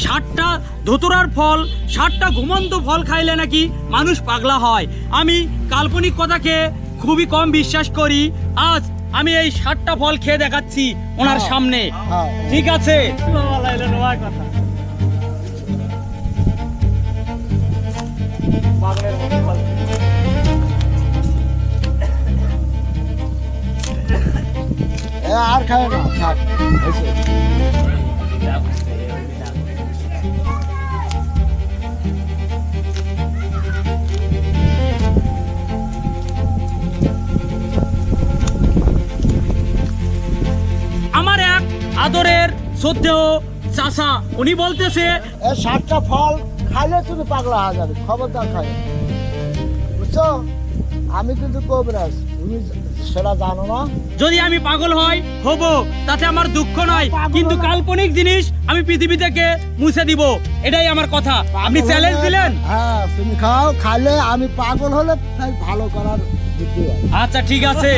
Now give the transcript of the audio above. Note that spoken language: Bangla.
ষাটটা ধতুরার ফল, ষাটটা ঘুমন্ত ফল খাইলে নাকি মানুষ পাগলা হয়। আমি কাল্পনিক কথাকে খুবই কম বিশ্বাস করি। আজ আমি এই 60টা ফল খেয়ে দেখাচ্ছি ওনার সামনে। ঠিক আছে, আর খায় না, থাক হয়েছে। আমার এক আদরের শ্রদ্ধেয় চাচা, উনি বলতেছে 60টা ফল খাইলে তুমি পাগলা হয়ে যাবে, খবরদার খাই, বুঝছো? আমি কিন্তু কবিরাজ, তুমি সেটা জানো না। যদি আমি পাগল হব তাতে আমার দুঃখ নয়, কিন্তু কাল্পনিক জিনিস আমি পৃথিবী থেকে মুছে দিব, এটাই আমার কথা। আপনি চ্যালেঞ্জ দিলেন। হ্যাঁ, তুমি খাও, খাইলে আমি পাগল হলে তাই ভালো করার বুদ্ধি হয়। আচ্ছা ঠিক আছে।